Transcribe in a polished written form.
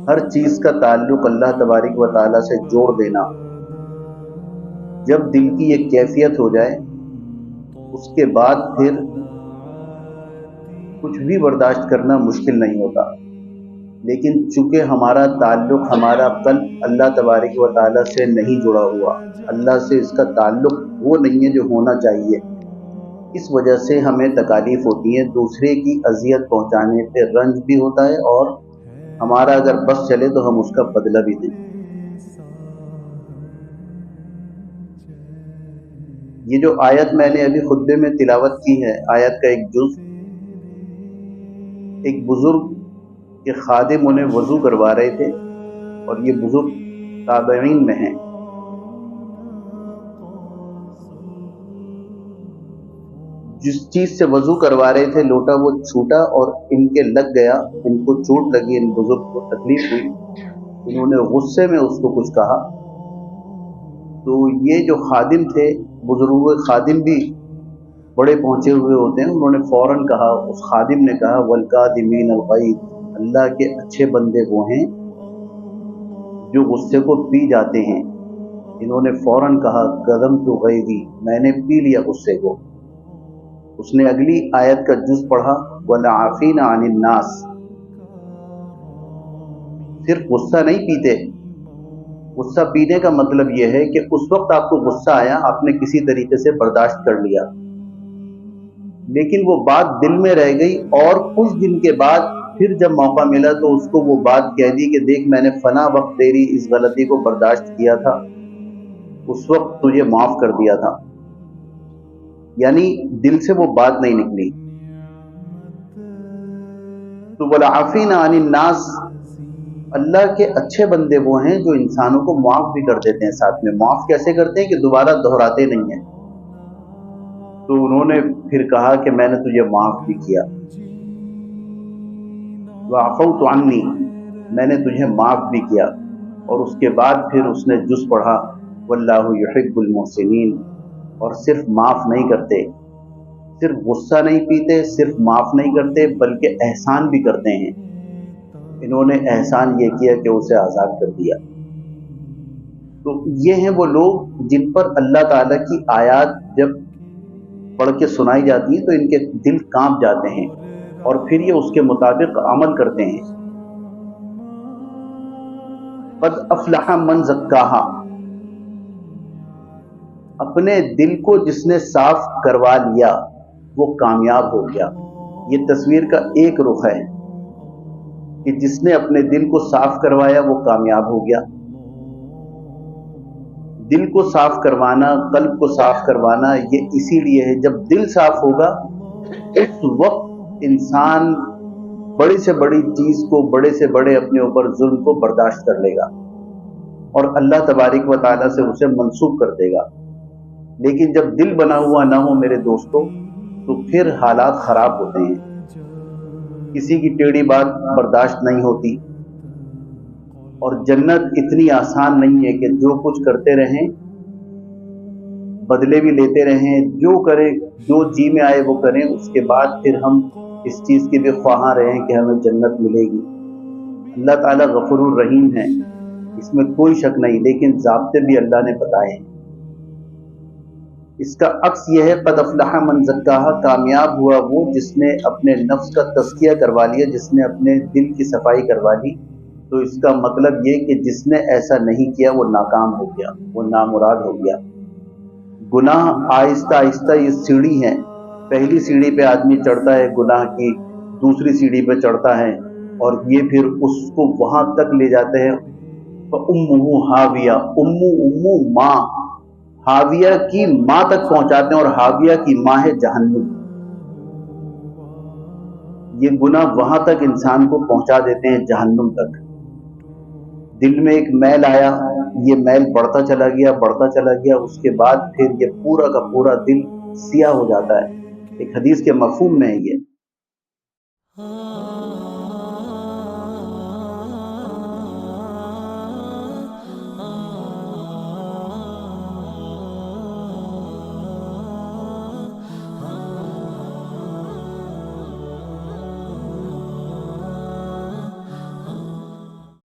ہر چیز کا تعلق اللہ تبارک و تعالیٰ سے جوڑ دینا، جب دل کی یہ کیفیت ہو جائے اس کے بعد پھر کچھ بھی برداشت کرنا مشکل نہیں ہوتا۔ لیکن چونکہ ہمارا تعلق، ہمارا قلب اللہ تبارک و تعالیٰ سے نہیں جڑا ہوا، اللہ سے اس کا تعلق وہ نہیں ہے جو ہونا چاہیے، اس وجہ سے ہمیں تکالیف ہوتی ہیں، دوسرے کی اذیت پہنچانے پہ رنج بھی ہوتا ہے، اور ہمارا اگر بس چلے تو ہم اس کا بدلہ بھی دیں۔ یہ جو آیت میں نے ابھی خطبے میں تلاوت کی ہے، آیت کا ایک جز، ایک بزرگ کے خادم انہیں وضو کروا رہے تھے، اور یہ بزرگ تابعین میں ہیں۔ جس چیز سے وضو کروا رہے تھے لوٹا وہ چھوٹا اور ان کے لگ گیا، ان کو چوٹ لگی، ان بزرگ کو تکلیف ہوئی، انہوں نے غصے میں اس کو کچھ کہا۔ تو یہ جو خادم تھے، بزرگوں کے خادم بھی بڑے پہنچے ہوئے ہوتے ہیں، انہوں نے فوراً کہا، اس خادم نے کہا والکاظمین الغیظ، اللہ کے اچھے بندے وہ ہیں جو غصے کو پی جاتے ہیں۔ انہوں نے فوراً کہا کظمت غیظی، میں نے پی لیا غصے کو۔ اس نے اگلی آیت کا جز پڑھا والعافین عن الناس، صرف غصہ نہیں پیتے۔ غصہ پینے کا مطلب یہ ہے کہ اس وقت آپ کو غصہ آیا، آپ نے کسی طریقے سے برداشت کر لیا، لیکن وہ بات دل میں رہ گئی، اور کچھ دن کے بعد پھر جب موقع ملا تو اس کو وہ بات کہہ دی کہ دیکھ میں نے فلاں وقت تیری اس غلطی کو برداشت کیا تھا، اس وقت تجھے معاف کر دیا تھا، یعنی دل سے وہ بات نہیں نکلی۔ تو والعافین عن الناس، اللہ کے اچھے بندے وہ ہیں جو انسانوں کو معاف بھی کر دیتے ہیں، ساتھ میں معاف کیسے کرتے ہیں کہ دوبارہ دہراتے نہیں ہیں۔ تو انہوں نے پھر کہا کہ میں نے تجھے معاف بھی کیا، وعفوت عنی، میں نے تجھے معاف بھی کیا، اور اس کے بعد پھر اس نے جز پڑھا واللہ یحب المحسنین، اور صرف معاف نہیں کرتے، صرف غصہ نہیں پیتے، صرف معاف نہیں کرتے بلکہ احسان بھی کرتے ہیں۔ انہوں نے احسان یہ کیا کہ اسے آزاد کر دیا۔ تو یہ ہیں وہ لوگ جن پر اللہ تعالیٰ کی آیات جب پڑھ کے سنائی جاتی ہیں تو ان کے دل کانپ جاتے ہیں، اور پھر یہ اس کے مطابق عمل کرتے ہیں۔ قد افلح من زکاہا، اپنے دل کو جس نے صاف کروا لیا وہ کامیاب ہو گیا۔ یہ تصویر کا ایک رخ ہے کہ جس نے اپنے دل کو صاف کروایا وہ کامیاب ہو گیا۔ دل کو صاف کروانا، قلب کو صاف کروانا، یہ اسی لیے ہے جب دل صاف ہوگا اس وقت انسان بڑی سے بڑی چیز کو، بڑے سے بڑے اپنے اوپر ظلم کو برداشت کر لے گا، اور اللہ تبارک و تعالیٰ سے اسے منسوب کر دے گا۔ لیکن جب دل بنا ہوا نہ ہو میرے دوستو تو پھر حالات خراب ہوتے ہیں، کسی کی ٹیڑھی بات برداشت نہیں ہوتی، اور جنت اتنی آسان نہیں ہے کہ جو کچھ کرتے رہیں بدلے بھی لیتے رہیں، جو کریں، جو جی میں آئے وہ کریں، اس کے بعد پھر ہم اس چیز کے بھی خواہاں رہیں کہ ہمیں جنت ملے گی۔ اللہ تعالیٰ غفور الرحیم ہے، اس میں کوئی شک نہیں، لیکن ضابطے بھی اللہ نے بتائے ہیں۔ اس کا عکس یہ ہے قد افلح من زکاہا، کامیاب ہوا وہ جس نے اپنے نفس کا تزکیہ کروا لیا، جس نے اپنے دل کی صفائی کروا لی۔ تو اس کا مطلب یہ کہ جس نے ایسا نہیں کیا وہ ناکام ہو گیا، وہ نامراد ہو گیا۔ گناہ آہستہ آہستہ یہ سیڑھی ہے، پہلی سیڑھی پہ آدمی چڑھتا ہے گناہ کی، دوسری سیڑھی پہ چڑھتا ہے، اور یہ پھر اس کو وہاں تک لے جاتے ہیں فَأُمُّهُ حاویہ، امو ماں، حاویہ کی ماں تک پہنچاتے ہیں، اور حاویہ کی ماں ہے جہنم۔ یہ گناہ وہاں تک انسان کو پہنچا دیتے ہیں، جہنم تک۔ دل میں ایک میل آیا، یہ میل بڑھتا چلا گیا، بڑھتا چلا گیا، اس کے بعد پھر یہ پورا کا پورا دل سیاہ ہو جاتا ہے۔ ایک حدیث کے مفہوم میں ہے یہ